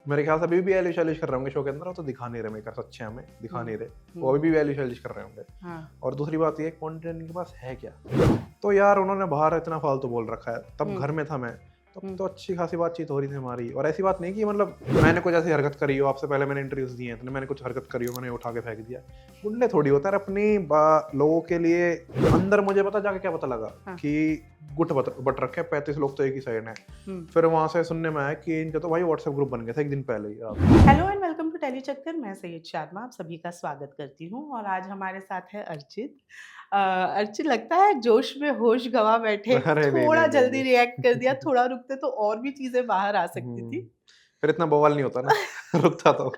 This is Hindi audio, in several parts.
मेरे ख्याल से अभी भी एलिश एलिश कर रहे होंगे शो के अंदर, वो तो दिखा नहीं रहे मेकर्स अच्छे हमें, दिखा नहीं रहे, वो अभी भी एलिश एलिश कर रहे होंगे। हाँ, और दूसरी बात ये, कंटेंट इनके पास है क्या? तो यार उन्होंने बाहर इतना फालतू बोल रखा है, तब घर में था मैं, तब तो अच्छी खासी बातचीत हो रही थी हमारी। और ऐसी बात नहीं कि मतलब मैंने कुछ ऐसी हरकत करी हो, आपसे पहले मैंने इंटरव्यूज दिए हैं तो मैंने कुछ हरकत करी हो, मैंने उठा के फेंक दिया। गुंडे थोड़ी होता है अपनी लोगों के लिए। अंदर मुझे पता जाके क्या पता लगा कि गुट बट रखे 35 लोग तो एक ही साइड है। फिर वहां से सुनने में आया कि इनका तो भाई व्हाट्सएप ग्रुप बन गया था एक दिन पहले ही रात को। Hello and welcome to Telly Chakkar. मैं सैयद शर्मा आप सभी का स्वागत करती हूँ और आज हमारे साथ है अर्चित। अर्चित लगता है जोश में होश गवा बैठे, अरे नहीं थोड़ा नहीं नहीं जल्दी रिएक्ट कर दिया, नहीं। थोड़ा रुकते तो और भी चीजें बाहर आ सकती थी। फिर इतना बवाल नहीं होता ना रुकता तो,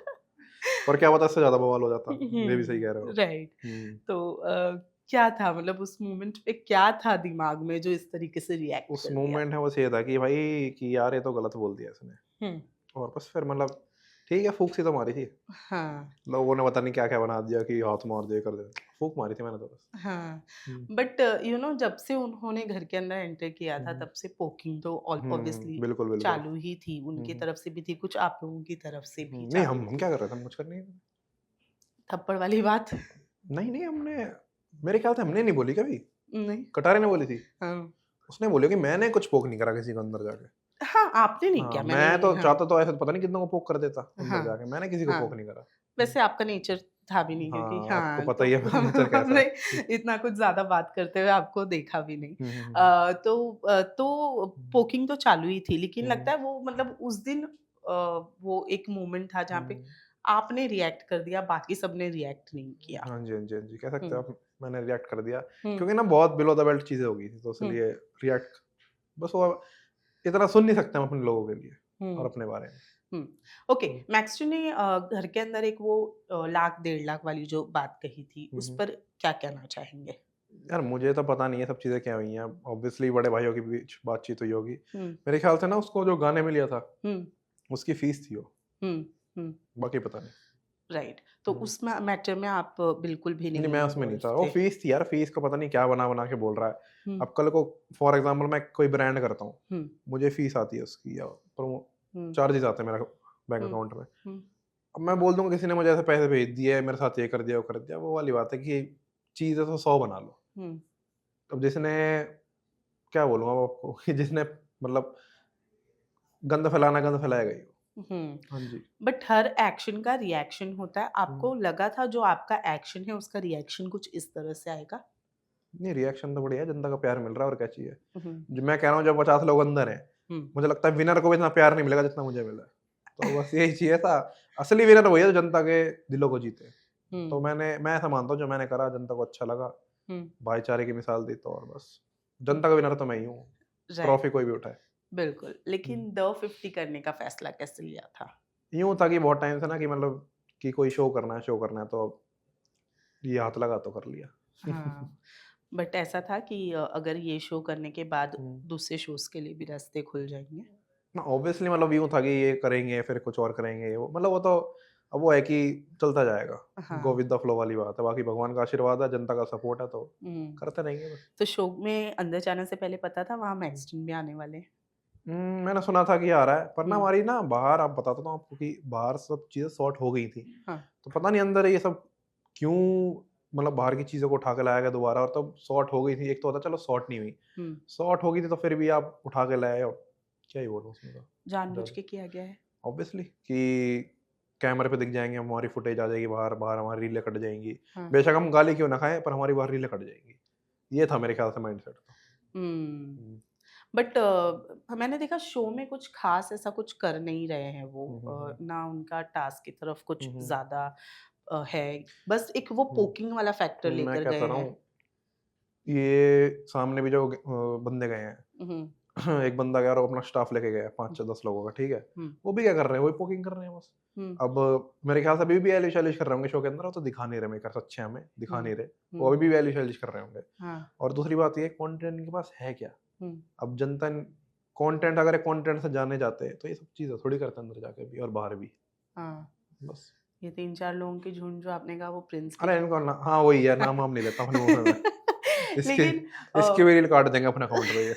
और क्या पता इससे ज्यादा बवाल हो जाता। ये भी सही कह रहे हो। राइट। हम्म। तो क्या था, मतलब उस मोमेंट पे क्या था दिमाग में जो इस तरीके से रिएक्ट उस कर दिया? मोमेंट है बस ये था कि भाई कि यार ये तो गलत बोल दिया इसने। हम्म। और बस फिर मतलब ठीक है, फूंक सी तो मारी थी। हाँ लोगों ने पता नहीं क्या क्या बना दिया कि हाथ मार दे कर दे, फूंक मारी थी मैंने तो बस। हाँ, हम्म, बट जब से उन्होंने घर के अंदर एंटर किया था हम्म, तब से पोकिंग तो ऑब्वियसली बिल्कुल बिल्कुल। चालू ही थी, उनकी हम्म, तरफ से भी थी, कुछ आप लोगों की तरफ से भी नहीं चालू हम थी। क्या कर रहे थे, हम कुछ कर नहीं रहे थप्पड़ वाली बात? थे। नहीं नहीं हमने, मेरे ख्याल से हमने नहीं बोली कभी। नहीं। कटारे ने बोली थी। हाँ, उसने बोली कि मैंने कुछ पोक नहीं करा किसी को अंदर जाके। हाँ, आपने नहीं हाँ किया, मैंने मैं ये तो हाँ, चाहता तो ऐसे पता नहीं कितनों को पोक कर देता अंदर हाँ, जाके, मैंने किसी को पोक हाँ। नहीं करा। वैसे आपका नेचर था भी नहीं, क्योंकि हाँ आपको हाँ, पता तो ही है मेरा नेचर कैसा हमने है। इतना कुछ ज़्यादा बात करते हुए आपको देखा भी नहीं। हम्म। तो पोकिंग तो चालू ही थी, लेकिन लगता हम्म, है वो मतलब उस दिन वो एक मोमेंट था जहाँ पे हम्म। आपने रिएक्ट कर दिया, बाकी सबने रिएक्ट नहीं किया। हाँ जी, हाँ जी, हाँ जी, कह सकते हो हुँ, आप। मैंने रिएक्ट कर दिया हुँ, क्योंकि ना बहुत बिलो द बेल्ट चीज़ें हो गई थी, तो हुँ, इसलिए रिएक्ट, बस वो इतना सुन नहीं सकते हम अपने लोगों के लिए और हुँ, अपने बारे में। हुँ। ओके, हुँ, मैक्सटू ने घर के अंदर एक वो लाख, 1.5 लाख वाली जो बात कही थी, हुँ, उस हुँ। पर क्या कहना चाहेंगे? यार मुझे तो पता नहीं है सब चीज़ें क्या हुई हैं, ऑब्वियसली बड़े भाइयों के बीच बातचीत हुई होगी। हुँ, मेरे ख्याल से ना उसको जो गाने में लिया था, हुँ, उसकी फीस थी वो, हुँ, हुँ। बाकी पता नहीं। राइट, तो हुँ। उस मैटर में आप बिल्कुल भी नहीं, मैं नहीं उसमें नहीं इन्वॉल्व था। वो थे। फीस थी यार, फीस का पता नहीं क्या बना-बना के बोल रहा है। हुँ, अब कल को फॉर एग्ज़ाम्पल मैं कोई ब्रांड करता हूँ, हुँ, मुझे फीस आती है उसकी या प्रोमो हुँ, चार्जेज़ आते हैं मेरा बैंक हुँ, अकाउंट में। हुँ, अब मैं बोल दूँगा किसी ने मुझे ऐसे पैसे भेज दिए, मेरे साथ ये कर दिया, वो कर दिया, वो वाली बात है कि चीज़ है तो 100 बना लो। हुँ, अब जिसने, क्या बोलूँ अब आपको कि जिसने मतलब गंद फैलाना, गंद फैलाएगा ही वो। हुँ। हाँ जी। बट हर एक्शन का रिएक्शन होता है। हुँ। आपको लगा था जो आपका एक्शन है उसका रिएक्शन कुछ इस तरह से आएगा? नहीं रिएक्शन तो बढ़िया है, जनता का प्यार मिल रहा है और क्या चाहिए। हुँ, जो मैं कह रहा हूँ जब 50 लोग अंदर हैं, हुँ, मुझे लगता है विनर को भी इतना प्यार नहीं मिलेगा जितना मुझे मिला है। तो बस यही चाहिए था। असली विनर वही है जो जनता के दिलों को जीते। तो हुँ, मैं ऐसा मानता हूँ जो मैंने करा जनता को अच्छा लगा, हुँ, भाईचारे की मिसाल दी, तो और बस हुँ। जनता का विनर तो मैं ही हूँ, राइट, ट्रॉफी कोई भी उठाए। बिल्कुल। हुँ। लेकिन द 50 करने का फैसला कैसे लिया था? यूँ था कि बहुत टाइम से ना कि मतलब कि कोई शो करना है तो अब ये हाथ लगा तो कर लिया। हाँ, बट ऐसा था कि अगर ये शो करने के बाद हुँ। दूसरे शोज़ के लिए भी रास्ते खुल जाएँगे? ना ऑब्वियसली मतलब यूँ था कि ये करेंगे फिर कुछ और करेंगे, वो मतलब वो तो अब वो है कि चलता जाएगा। गो हाँ, विद द फ्लो वाली बात है, बाकी भगवान का आशीर्वाद है, जनता का सपोर्ट है तो हुँ। करते रहेंगे बस। तो शो में अंदर जाने से पहले पता था वहाँ मैक्सटन भी आने वाले हैं? मैंने सुना था कि आ रहा है, पर ना हुँ, हमारी ना बाहर, आप बताता हूँ आपको कि बाहर सब चीज़ें सॉर्ट हो गई थी। हाँ, तो पता नहीं अंदर ये सब क्यों, मतलब बाहर की चीज़ों को उठा के लाया गया दोबारा, और तब सॉर्ट हो गई थी। एक तो होता चलो सॉर्ट नहीं हुई, हुँ। सॉर्ट हो गई थी तो फिर भी आप उठा के लाए, और क्या ही बोलूँ उसमें तो जानबूझ ज़्यादा। के किया गया है? ऑब्वियसली कि कैमरे पे दिख जाएँगे, हमारी फुटेज आ जाएगी बाहर, बाहर हमारी रीलें कट जाएँगी। हाँ। बेशक हम गाली क्यों ना खाएँ, पर हमारी बाहर रीलें कट जाएँगी। ये था मेरे ख्याल से माइंडसेट तो। हुँ। हुँ। बट मैंने देखा शो में कुछ ख़ास ऐसा कुछ कर नहीं रहे हैं वो, हुँ, हुँ, हुँ। ना उनका टास्क की तरफ कुछ हुँ, हुँ। ज़्यादा है। बस एक वो हुँ। पोकिंग वाला फैक्टर मैं लेकर कहता गए रहा हैं। हूँ, ये सामने भी जो बंदे गए हैं, हुँ, एक बंदा गया और वो अपना स्टाफ लेके गया है हुँ, 5 से 10 लोगों का, ठीक है? हुँ, वो भी क्या कर रहे हैं, वही पोकिंग कर रहे हैं बस। हुँ, अब मेरे ख्याल से अभी भी एलिश-एलिश कर रहे होंगे शो के अंदर, वो तो दिखा नहीं रहे मेकर्स अच्छे हमें, दिखा हुँ, नहीं रहे। वो हुँ, अभी भी एलिश-एलिश कर रहे होंगे। हाँ, और दूसरी बात ये, कंटेंट इनके पास है क्या? हुँ, अब जनता कंटेंट, अगर कंटेंट से जाने जाते तो ये सब चीज़ें थोड़ी करते अंदर जाके भी और बाहर भी, हाँ। बस। ये 3-4 लोगों की झुंड जो आपने कहा वो प्रिंस की अरे थी। इनको ना, हाँ वही है, नाम वाम नहीं लेता अपने मुँह में मैं। इसकी लेकिन इसकी भी रील काट देंगे अपने अकाउंट पे ये।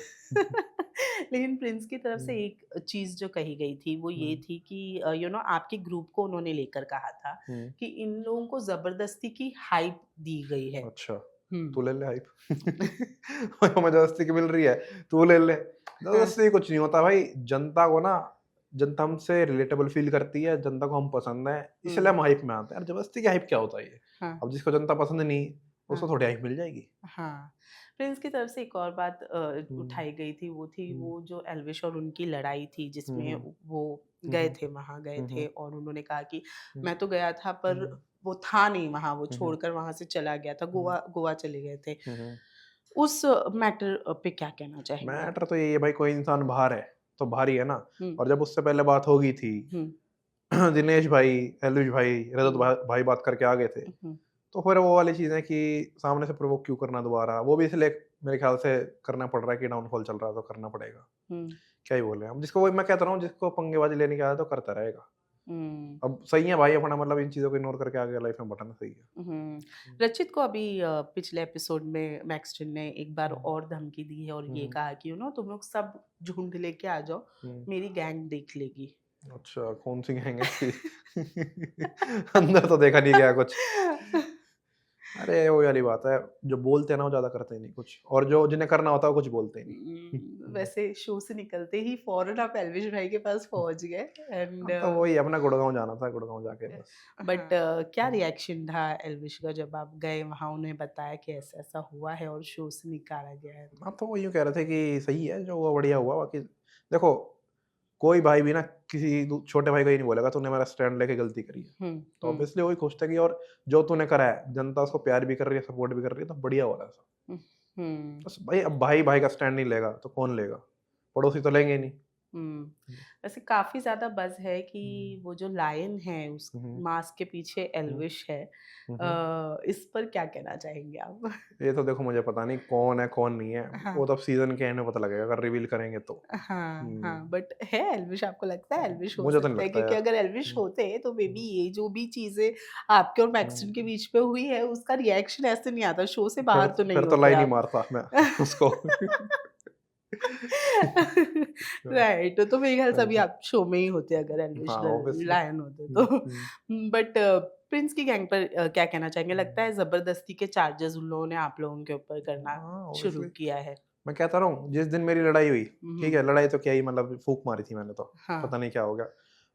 लेकिन प्रिंस की तरफ से हम्म, एक चीज जो कही गई थी वो ये हम्म, थी कि आपके ग्रुप को उन्होंने लेकर कहा था हम्म, कि इन लोगों को जबरदस्ती की हाइप दी गई है। अच्छा, हम्म। तू ले ले हाइप। हमें जबरदस्ती की मिल रही है, तू ले ले। हाँ। जबरदस्ती कुछ नहीं होता भाई, जनता को ना, जनता हमसे रिलेटेबल फील करती है, जनता को हम पसंद है, इसलिए हम्म। हम हाइप में आते हैं। और जबरदस्ती की हाइप क्या होता है ये? हाँ। अब जिसको जनता पसंद नहीं, उसको हाँ। थोड़ी हाइप मिल जाएगी। हाँ, प्रिंस की तरफ से एक और बात हम्म, उठाई गई थी, वो थी हम्म, वो जो एल्विश और उनकी लड़ाई थी जिसमें हम्म, वो गए हम्म, थे, वहाँ गए हम्म, थे और उन्होंने कहा कि हम्म, मैं तो गया था पर हम्म, वो था नहीं वहाँ, वो हम्म, छोड़कर वहाँ से चला गया था, हम्म, गोवा गोवा चले गए थे। हम्म। उस मैटर पे क्या कहना चाहेंगे आप? मैटर तो यही है भाई, कोई इंसान बाहर है तो बाहर ही है ना। हुँ, और जब उससे पहले बात होगी थी, हुँ, दिनेश भाई, एलविश भाई, रजत हुँ, भाई बात करके आ गए थे, हुँ, तो फिर वो वाली चीज़ है कि सामने से प्रोवोक क्यों करना दोबारा, वो भी इसलिए मेरे ख्याल से करना पड़ रहा है कि डाउनफॉल चल रहा है तो करना पड़ेगा। हुँ, क्या ही बोले हम, जिसको, वही मैं कहता रहा हूँ, जिसको पंगेबाजी लेने की आदत है तो करता रहेगा। हुँ, अब सही है भाई अपना, मतलब इन चीज़ों को इग्नोर करके आगे लाइफ में बढ़ना सही है। हुँ। रचित को अभी पिछले एपिसोड में मैक्सटन ने एक बार हुँ, और धमकी दी है और ये हुँ, कहा कि तुम लोग सब झुंड लेके आ जाओ, हुँ। मेरी गैंग देख लेगी। अच्छा, कौन-सी गैंग है इसकी? अंदर तो देखा नहीं गया कुछ। अरे वही वाली बात है, जो बोलते हैं ना वो ज़्यादा करते ही नहीं कुछ, और जो जिन्हें करना होता है वो कुछ बोलते ही नहीं। हुँ। वैसे शो से निकलते ही फौरन आप एल्विश भाई के पास पहुंच गए एंड हाँ, तो वही अपना गुड़गाँव जाना था, गुड़गाँव जाके बस। बट क्या हुँ। रिएक्शन था एल्विश का जब आप गए वहां, उन्हें बताया कि ऐसा ऐसा हुआ है और शो से निकाला गया है? हाँ, तो वो यूँ कह रहे थे कि सही है, जो हुआ बढ़िया हुआ, बाकी देखो, कोई भाई भी ना किसी छोटे भाई को ये नहीं बोलेगा तूने मेरा स्टैंड लेके गलती करी है। हम्म। तो हम्म। ऑब्वियसली वही खुश थे कि, और जो तूने करा है, जनता उसको प्यार भी कर रही है, सपोर्ट भी कर रही है, तो बढ़िया हो रहा है सब। हम्म। बस भाई, अब भाई भाई का स्टैंड नहीं लेगा तो कौन लेगा? पड़ोसी तो लेंगे ही नहीं। हुँ। हुँ, वैसे काफ़ी ज़्यादा बज़ है कि हुँ, वो जो लायन है उस हुँ, मास्क के पीछे हुँ, एल्विश है। हुँ, हुँ। इस पर क्या कहना चाहेंगे आप? ये तो देखो मुझे पता नहीं कौन है, कौन नहीं है। वो हाँ। तो अब सीज़न के एंड में पता लगेगा अगर रिवील करेंगे तो। हाँ, हुँ, हाँ, बट है एल्विश, आपको लगता है एल्विश हो मुझे तो नहीं सकता है? लगता क्योंकि यार। अगर एल्विश हुँ, होते तो मे बी हुँ, ये जो भी चीज़ें आपके और मैक्सटन के हुँ। बीच में हुई है उसका रिएक्शन ऐसे नहीं आता, शो से फिर बाहर तो नहीं फिर तो होते लाइन ही आप। मारता मैं उसको। हाँ, राइट, तो मेरे ख्याल से हाँ अभी जी। आप शो में ही होते अगर एल्विश हाँ, ऑब्वियसली। लायन होते हुँ, तो। हुँ, बट प्रिंस की गैंग पर क्या कहना चाहेंगे? लगता हुँ। है ज़बरदस्ती के चार्जेस उन लोगों ने आप लोगों के ऊपर करना हाँ, शुरू ऑब्वियसली। किया है। मैं कहता रहा हूँ, जिस दिन मेरी लड़ाई हुई, ठीक हुँ, है, लड़ाई तो क्या ही, मतलब फूँक मारी थी मैंने तो, हाँ, पता नहीं क्या हो गया।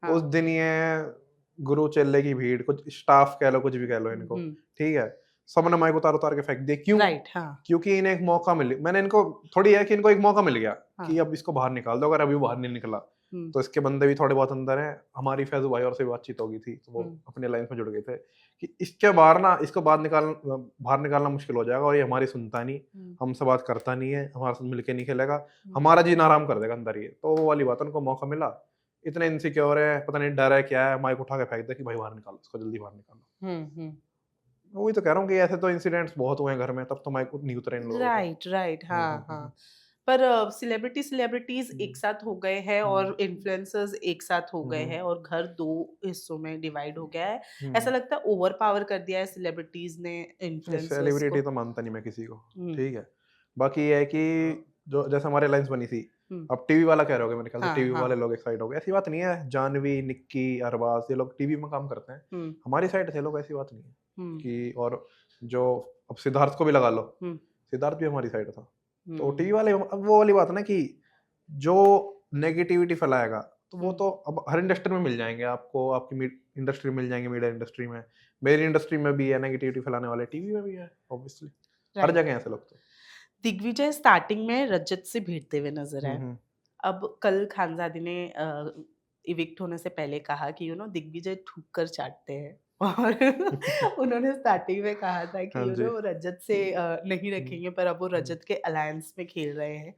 उस हाँ। दिन ये गुरु चेले की भीड़, कुछ स्टाफ कह लो, कुछ भी कह लो इनको, हुँ, ठीक है? सबने माइक उतार-उतार के फेंक दिए, क्यों? राइट, हाँ, क्योंकि इन्हें एक मौका मिल, मैंने इनको, थोड़ी है कि इनको एक मौका मिल गया हाँ। कि अब इसको बाहर निकाल दो, अगर अभी वो बाहर नहीं निकला, हुँ, तो इसके बंदे भी थोड़े बहुत अंदर हैं। हमारी फैज़ भाई और से भी बातचीत हो गई थी, तो वो हुँ, अपनी अलायंस में जुड़ गए थे कि इसके बाहर ना, इसको बाहर निकालना मुश्किल हो जाएगा, और ये हमारी सुनता नहीं, हुँ, हमसे बात करता नहीं है, हमारे साथ मिलके नहीं खेलेगा, हुँ, हमारा जीना हराम कर देगा अंदर ये। तो वो वाली बात है, उनको मौका मिला, इतने इनसिक्योर है, पता नहीं डर है क्या है, माइक उठा के फेंक दिया कि भाई बाहर निकालो, इसको जल्दी बाहर निकालो। हुँ, हुँ। वही तो कह रहा हूँ कि ऐसे तो इंसिडेंट्स बहुत हुए हैं घर में, तब तो माइक नहीं उतरे इन लोगों के। राइट, राइट, हुँ, हाँ, हुँ, हुँ, हुँ। हाँ। पर सेलिब्रिटीज़ हुँ, एक साथ हो गए हैं हुँ, और इन्फ्लुएंसर्स एक साथ हो हुँ, गए हुँ, हैं और घर 2 हिस्सों में डिवाइड हो गया है। ऐसा हुँ। लगता है ओवर पावर कर दिया है सेलिब्रिटीज़ ने नहीं, इन्फ्लुएंसर्स सेलिब्रिटी को। तो मानता नहीं मैं किसी को, हुँ, ठीक है। बाकी ये है कि जो जैसे हमारी अलायंस बनी थी, हुँ। अब टीवी वाला कह रहे होगे मेरे ख्याल से, हाँ, टीवी वाले हाँ। लोग एक साइड हो गए, ऐसी बात नहीं है। जानवी, निक्की, अरबाज़, ये लोग टीवी में काम करते हैं। हुँ, हमारी साइड थे लोग, ऐसी बात नहीं है हुँ, कि, और जो, अब सिद्धार्थ को भी लगा लो, हुँ, सिद्धार्थ भी हमारी साइड था। तो टीवी हुँ, वाले, अब वो वाली बात है ना कि जो नेगेटिविटी फैलाएगा, तो वो हुँ। तो अब हर इंडस्ट्री में मिल जाएँगे आपको, आपकी इंडस्ट्री में मिल जाएँगे, मीडिया इंडस्ट्री में। मेरी इंडस्ट्री में भी है नेगेटिविटी फैलाने वाले, टीवी में भी है ऑब्वियसली। हर राइट। जगह हैं ऐसे लोग तो। दिग्विजय स्टार्टिंग में रजत से भिड़ते हुए नज़र हुँ, आए। हुँ। अब कल खानज़ादी ने इविक्ट होने से पहले कहा कि दिग्विजय थूक कर चाटते हैं। और उन्होंने स्टार्टिंग में कहा था हाँ कि जी। रजत से नहीं हुँ, रखेंगे, पर अब वो हुँ। रजत के अलायंस में खेल रहे हैं।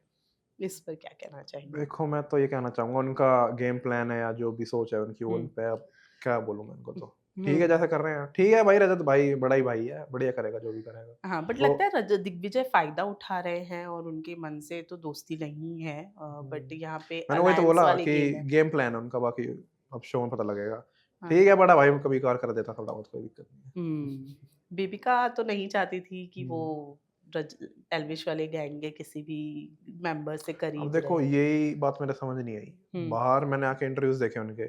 इस पर क्या कहना चाहेंगे? देखो, मैं तो ये कहना चाहूँगा, उनका गेम प्लान है या जो भी सोच है उनकी, वो हुँ, उन पे, अब क्या बोलूँ मैं उनको हुँ, तो। ठीक है हुँ। जैसा कर रहे हैं, ठीक है भाई, रजत भाई बड़ा ही भाई है, बढ़िया करेगा जो भी करेगा। हाँ, बट तो लगता है दिग्विजय फ़ायदा उठा रहे हैं और उनके मन से तो दोस्ती नहीं है, बट हुँ। यहाँ पे मैंने वही तो अलायंस बोला वाली कि गेम है। गेम प्लान है उनका, बाकी अब शो में पता लगेगा। हाँ। ठीक है, बड़ा भाई कभी-कभार कर देता थोड़ा बहुत, कोई दिक्कत नहीं है। बेबिका तो नहीं चाहती थी कि वो हुँ। एल्विश वाले गैंग के किसी भी मेंबर से अब करीब देखो रहे? यही बात मेरे समझ नहीं आई। हुँ, बाहर मैंने आके इंटरव्यूज देखे उनके,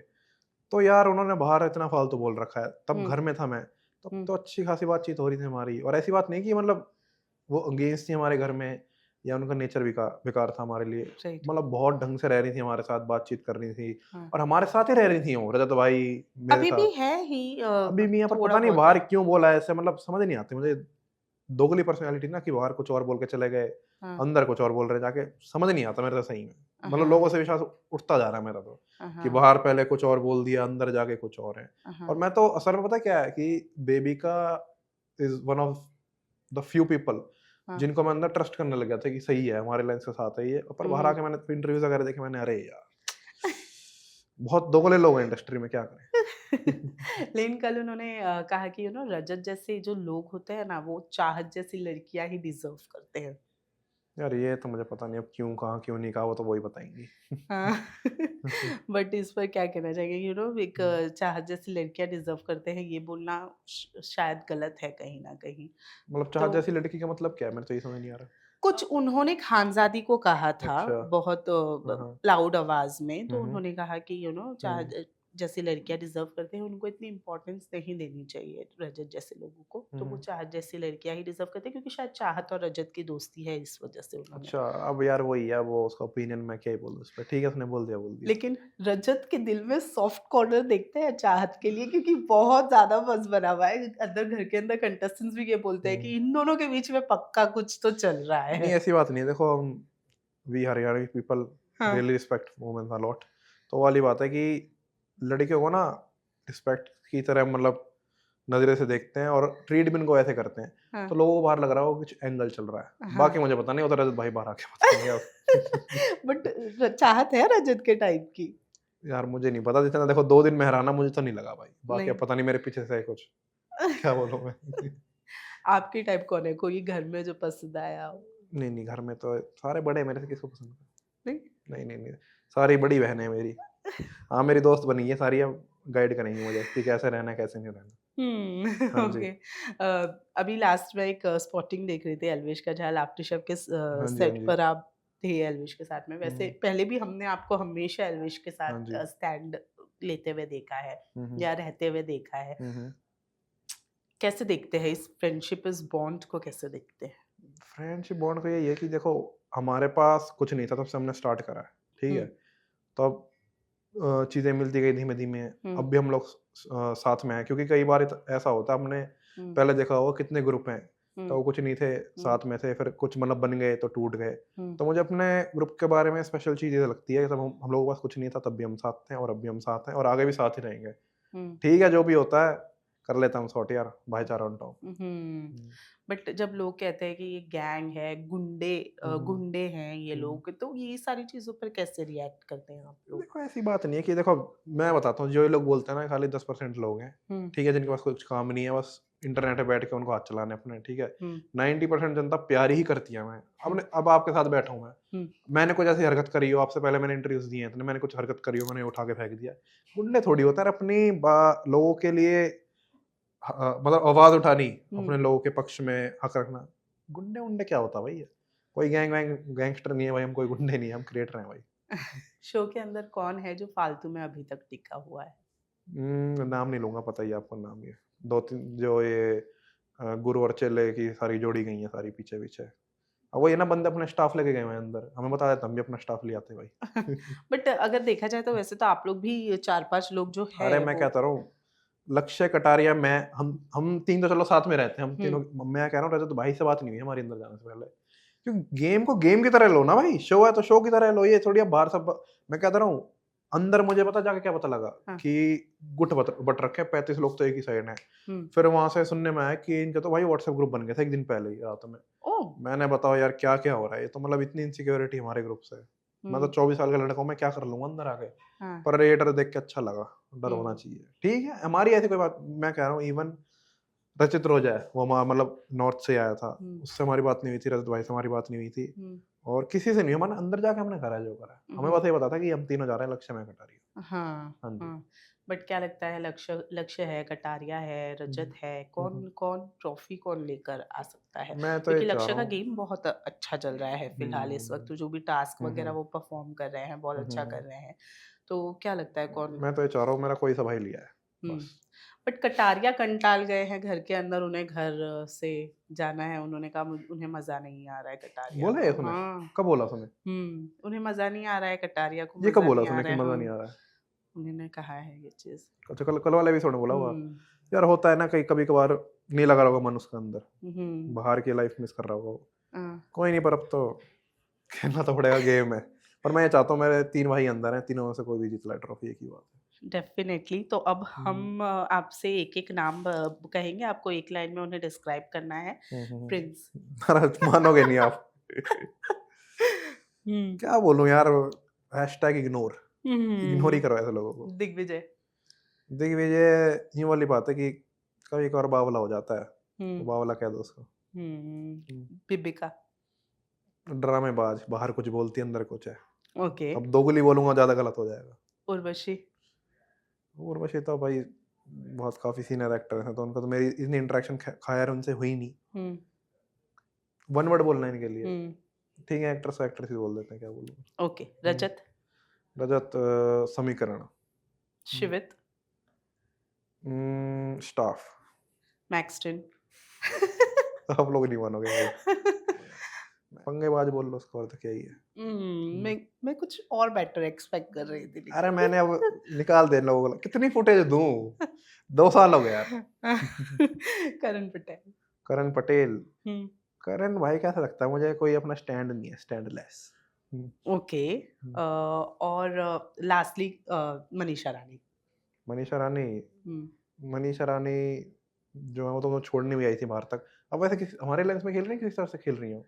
तो यार उन्होंने बाहर इतना फालतू बोल रखा है। तब हुँ, घर में था मैं, तब हुँ, तो अच्छी खासी बातचीत हो रही थी हमारी, और ऐसी बात नहीं कि मतलब वो अगेंस्ट थी हमारे घर में, या उनका नेचर बेकार था हमारे लिए। राइट, मतलब बहुत ढंग से रह रही थी हमारे साथ, बातचीत कर रही थी, हाँ। और हमारे साथ ही रह रही थी वो, रजत भाई मेरे अभी भी साथ। है ही अभी भी यहाँ पर थोड़ा पता नहीं बहुत बाहर है। क्यों बोला है ऐसे, मतलब समझ नहीं आती मुझे। दोगली पर्सनैलिटी ना, कि बाहर कुछ और बोल के चले गए, हाँ, अंदर कुछ और बोल रहे जाके, समझ नहीं आता मेरे तो सही में। मतलब लोगों हाँ, से विश्वास उठता जा रहा है मेरा तो, कि हाँ, बाहर पहले कुछ और बोल दिया, अंदर जाके कुछ और है। और हाँ, मैं तो असल में पता क्या है कि बेबी का is one of the few people हाँ। जिनको मैं अंदर ट्रस्ट करने लग गया था कि सही है, हमारे लाइन के साथ है ये। पर बाहर हुँ। आके मैंने इंटरव्यूज वगैरह देखे, मैंने अरे यार बहुत दोगले लोग हैं इंडस्ट्री में, क्या करें। लेकिन कल उन्होंने कहा कि रजत जैसे जो लोग होते हैं ना, वो चाहत जैसी लड़कियाँ ही डिज़र्व करते हैं। यार ये तो मुझे पता नहीं अब क्यों कहा, क्यों नहीं कहा, वो तो वही बताएंगी। हाँ। बट इस पर क्या कहना चाहिए? एक चाहत जैसी लड़कियाँ डिज़र्व करते हैं, ये बोलना शायद गलत है कहीं न कहीं। मतलब चाहत तो जैसी लड़की का मतलब क्या है, मेरे तो ये समझ नहीं आ रहा। कुछ उन्होंने खानज़ादी को कहा था अच्छा। बहुत हाँ, हाँ। लाउड आवाज़ में, तो हम्म। उन्होंने कहा कि हम्म। जैसी लड़कियाँ डिज़र्व करते हैं, उनको इतनी इम्पोर्टेंस नहीं देनी चाहिए रजत जैसे लोगों को, तो वो हम्म। चाहत जैसी लड़कियाँ ही डिज़र्व करते हैं, क्योंकि शायद चाहत और रजत की दोस्ती है, इस वजह से उन्होंने अच्छा, अब यार वही है, वो उसका ओपिनियन, मैं क्या ही बोलूँ उस पर। ठीक है, उसने बोल दिया, बोल दिया। लेकिन रजत के दिल में सॉफ्ट कॉर्नर देखते हैं चाहत के लिए, क्योंकि बहुत ज़्यादा बज़ बना हुआ है। अंदर घर के अंदर कंटेस्टेंट्स भी ये बोलते हैं हम्म। कि इन दोनों के बीच में पक्का कुछ तो चल रहा नहीं, है। ऐसी बात नहीं है। देखो, हम वी हरियाणवी पीपल हाँ, really respect women a lot. तो वो वाली बात है कि लड़कियों को ना रिस्पेक्ट की तरह, मतलब नज़रे से देखते हैं, और ट्रीट भी इनको ऐसे करते हैं। हाँ, तो लोगों को बाहर लग रहा हो कुछ एंगल चल रहा है, हाँ। बाकी मुझे पता नहीं, वो तो रजत भाई बाहर आके बताएंगे अब। बट चाहत है रजत के टाइप की? यार मुझे नहीं पता, जितना देखो 2 दिन में हराना, मुझे तो नहीं लगा भाई, बाकी अब नहीं। पता नहीं मेरे पीछे से है कुछ, क्या बोलूं मैं। आपकी टाइप कौन है? कोई घर में जो पसंद आया हो? नहीं नहीं, घर में तो सारे बड़े हैं, मेरे से किसको पसंद है। नहीं? नहीं नहीं नहीं, सारी बड़ी बहन है मेरी। हाँ, मेरी दोस्त बनी है सारी, अब गाइड करेंगी मुझे कि कैसे रहना है, कैसे नहीं रहना। हुँ, हाँ जी। ओके। अभी लास्ट में एक स्पॉटिंग देख रही थी एल्विश का, जहाँ आफ्टर शेफ के हाँ जी, हाँ सेट जी। पर आप थे एल्विश के साथ में। वैसे हम्म। पहले भी हमने आपको हमेशा एल्विश के हाँ साथ जी। स्टैंड लेते हुए देखा है हम्म। या रहते हुए देखा है। हम्म। कैसे देखते हैं इस फ्रेंडशिप, इस बॉन्ड को कैसे देखते हैं? फ्रेंडशिप बॉन्ड का यही है कि देखो, हमारे पास कुछ नहीं था तब से हमने स्टार्ट करा है, ठीक है। हुँ, तो अब चीज़ें मिलती गई धीमे धीमे। हुँ, अब भी हम लोग साथ में हैं, क्योंकि कई बार ऐसा होता है, हमने हुँ, पहले देखा होगा कितने ग्रुप हैं, हुँ, तो कुछ नहीं थे, हुँ, साथ में थे, फिर कुछ मतलब बन गए तो टूट गए। हुँ, तो मुझे अपने ग्रुप के बारे में स्पेशल चीज़ ये लगती है कि तब हम लोगों के पास कुछ नहीं था, तब भी हम साथ थे, और अब भी हम साथ हैं, और आगे भी साथ ही रहेंगे। हुँ। ठीक है, जो भी होता है कर लेता हूँ सॉर्ट यार, भाईचारा ऑन टॉप। हुँ। बट जब लोग कहते हैं कि ये गैंग है, गुंडे हैं ये लोग, तो ये सारी चीज़ों पर कैसे रिएक्ट करते हैं आप लोग? देखो, ऐसी बात नहीं है कि देखो, मैं बताता हूँ, जो ये लोग बोलते हैं ना, खाली 10% लोग हैं, हुँ, ठीक है, जिनके पास कुछ काम नहीं है, बस इंटरनेट पे बैठ के उनको हाथ चलाने अपने, ठीक है। हुँ, 90% जनता प्यार ही करती है हमें। हुँ, अब आपके साथ बैठा हूँ मैं, हुँ, मैंने कुछ ऐसी हरकत करी हो, आपसे पहले मैंने इंटरव्यूज दिए हैं, तो मैंने कुछ हरकत करी हो, मैंने उठा के फेंक दिया। गुंडे थोड़ी होता है अपनी लोगों के लिए, मतलब आवाज उठानी, हुँ। अपने लोगों के पक्ष में हक रखना। गुंडे उंडे क्या होता है भाई? कोई गैंगस्टर नहीं है भाई, हम कोई गुंडे नहीं है, हम क्रिएटर हैं भाई। शो के अंदर कौन है जो फालतू में अभी तक टिका हुआ है? नाम नहीं लूँगा, पता ही है आपको नाम ये। 2-3 जो ये गुरु और चेले की सारी जोड़ी गई हैं सारी पीछे-पीछे। अब वही है ना, बंदे अपने स्टाफ लेके गए हुए हैं अंदर। हमें बता देते, हम भी अपना स्टाफ ले आते भाई। बट अगर देखा जाए तो वैसे तो आप लोग भी 4-5 लोग जो अरे है मैं वो कहता रहा हूँ, लक्ष्य, कटारिया, मैं, हम 3 तो चलो साथ में रहते हैं। हम हुँ, तीनों, मैं कह रहा हूँ, रजत भाई से बात नहीं हुई हमारी अंदर जाने से पहले। क्योंकि गेम को गेम की तरह लो ना भाई, शो है तो शो की तरह लो, ये थोड़ी अब बाहर सब। मैं कहता रहा हूँ, अंदर मुझे पता जाके क्या पता लगा हाँ, कि गुट बट रखे हैं, 35 लोग तो एक ही साइड हैं। हुँ। फिर वहां से सुनने में आया कि इनके तो भाई व्हाट्सएप ग्रुप बन गया था एक दिन पहले ही रात में। ओह! मैंने बताओ यार, क्या क्या हो रहा है, ये तो मतलब इतनी इनसिक्योरिटी हमारे ग्रुप से। मैं तो हुँ, 24 साल का लड़का हूँ, मैं क्या कर लूंगा अंदर आके। हाँ, पर ये डर देख के अच्छा लगा, डर होना हुँ, चाहिए, ठीक है। हमारी ऐसी कोई बात, मैं कह रहा हूँ, इवन रचित रोजा है, वो मतलब नॉर्थ से आया था, हुँ, उससे हमारी बात नहीं हुई थी, रजत भाई से हमारी बात नहीं हुई थी, हुँ, और किसी से नहीं। हमारे अंदर जाके हमने करा है जो करा है। हमें हुँ। बस ये पता था कि हम तीनों जा रहे हैं, लक्ष्य में कटा रही है। हाँ, हाँ जी। हाँ। बट क्या लगता है, लक्ष्य लक्ष्य है, कटारिया है, रजत है, कौन कौन ट्रॉफी कौन लेकर आ सकता है? मैं तो ये क्योंकि चाह लक्ष्य रहा का हूँ। गेम बहुत अच्छा चल रहा है फिलहाल इस वक्त, जो भी टास्क वगैरह वो परफॉर्म कर रहे हैं बहुत अच्छा कर रहे हैं। तो क्या लगता है कौन? मैं तो ये चाह रहा हूँ मेरा कोई सा भाई लिया है हम्म। बस। बट कटारिया कंटाल गए हैं घर के अंदर, उन्हें घर से जाना है, उन्होंने कहा उन्हें मजा नहीं आ रहा है कटारिया बोला है को। तूने? हाँ। कब बोला तूने? उन्हें मजा नहीं आ रहा है, कटारिया को ये कब मजा बोला नहीं आ तूने रहा कि है। मजा हाँ, नहीं आ रहा है? उन्होंने कहा है ये चीज। अच्छा, कल कल वाले एपिसोड में बोला हुआ? हम्म। यार होता है ना, कहीं कभी कभार नहीं लगा रहा होगा मन उसका अंदर, हम्म। बाहर की लाइफ मिस कर रहा होगा वो। हाँ। कोई नहीं, पर अब तो खेलना तो पड़ेगा, गेम है। पर मैं ये चाहता हूँ मेरे 3 भाई अंदर हैं, तीनों में से कोई भी जीत लाए ट्रॉफी, एक ही बात है। डेफिनेटली। तो अब हम्म, हम आपसे एक एक नाम कहेंगे, आपको एक लाइन में उन्हें डिस्क्राइब करना है। प्रिंस। नाराज मानोगे नहीं आप। हम्म। क्या बोलूं यार, हैशटैग इग्नोर, इग्नोर ही हम्म। करो ऐसे लोगों को। दिग्विजय। देखिए ये यूं वाली बात है कि कभी कभार बावला हो जाता है, तो हम्म। बावला कह दो उसको। बिबिका। ड्रामेबाज, बाहर कुछ बोलती है अंदर कुछ है। ओके। अब दोगली बोलूंगा ज्यादा गलत हो जाएगा। उर्वशी। उर्वशी तो भाई बहुत काफी सीनियर एक्टर हैं, तो उनका तो मेरी इतनी इंटरेक्शन खैर उनसे हुई नहीं। हम्म। वन वर्ड बोलना है इनके लिए। हम्म। ठीक है, एक्ट्रेस एक्ट्रेस ही बोल देते हैं, क्या बोलूं। ओके। रजत। रजत समीकरण। शिवित। स्टाफ। मैक्सटन। आप लोग नहीं मानोगे भाई, पंगेबाज बोल लो उसको, और तो क्या ही है। मैं कुछ और बेटर एक्सपेक्ट कर रही थी अरे लेकिन। मैंने अब निकाल दे लोगों को, कितनी फुटेज दूं? 2 साल हो गए यार। करण पटेल। करण पटेल। हम्म। करण भाई कैसा लगता है मुझे, कोई अपना स्टैंड नहीं है, स्टैंडलेस। ओके। और लास्टली मनीषा रानी। मनीषा रानी। हम्म। मनीषा रानी जो है वो तो छोड़ने भी आई थी बाहर तक। अब वैसे हमारे लेंस में खेल रही है, किस तरह से खेल रही हो?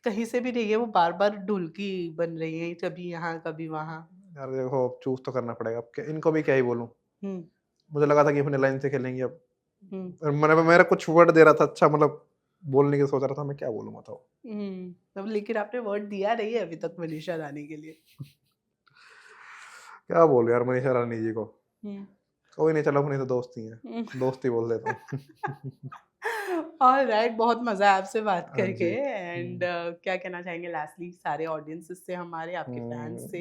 कहीं से भी नहीं है, वो बार बार ढुलकी बन रही है, कभी यहाँ कभी वहाँ। यार देखो, चूज तो करना पड़ेगा अब, इनको भी क्या ही बोलूं। हम्म। मुझे लगा था कि अपने लाइन से खेलेंगे अब। हम्म। और मैंने मेरा कुछ वर्ड दे रहा था, अच्छा मतलब बोलने की सोच रहा था, मैं क्या बोलूं बताओ। अब लेकिन आपने वर्ड दिया नहीं है अभी तक मनीषा रानी के लिए। क्या बोलूं यार मनीषा रानी जी को। हम्म। कोई नहीं, चलो अपनी तो दोस्त ही है, हम्म। दोस्ती बोल देता हूँ। ऑलराइट, बहुत मजा आया आपसे बात हाँ करके। जी। एंड क्या कहना चाहेंगे लास्टली सारे ऑडियंसेस से, हमारे आपके फैंस से?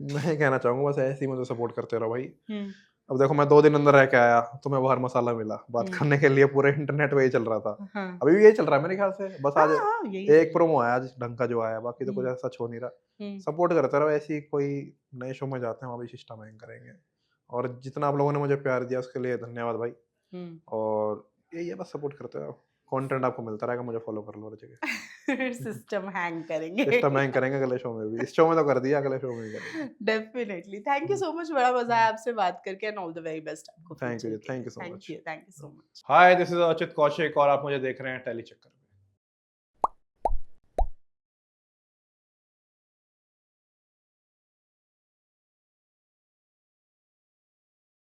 मैं ही कहना चाहूंगा बस, ऐसे ही मुझे सपोर्ट करते रहो भाई। हम्म। अब देखो, मैं 2 दिन अंदर रह के आया, तो मैं बाहर मसाला मिला बात हम्म। करने के लिए, पूरे इंटरनेट पे ही चल रहा था। हाँ। अभी भी यही चल रहा है मेरे ख्याल से, बस हाँ आज हाँ, यही एक यही। प्रोमो आया आज ढंग का जो आया, बाकी तो कुछ हम्म। ऐसा सच हो नहीं रहा। हम्म। सपोर्ट करते रहो, ऐसे ही कोई नए शो में जाते हैं, वहाँ भी सिस्टम हैंग करेंगे। और जितना आप लोगों ने मुझे प्यार दिया उसके लिए धन्यवाद भाई। हम्म। और यही है, बस सपोर्ट करते रहो, कंटेंट आपको मिलता रहेगा, मुझे फॉलो कर लो हर जगह। सिस्टम हैंग करेंगे। सिस्टम हैंग करेंगे अगले शो में भी, इस शो में तो कर दिया, अगले शो में भी करेंगे। Definitely. Thank you so much, बड़ा मजा आया आपसे बात करके। And all the very best आपको थैंक फ्यूचर यू, के थैंक लिए। You so much. Thank you so much. Hi, this is अचित कौशिक और आप मुझे देख रहे हैं टेली चक्कर।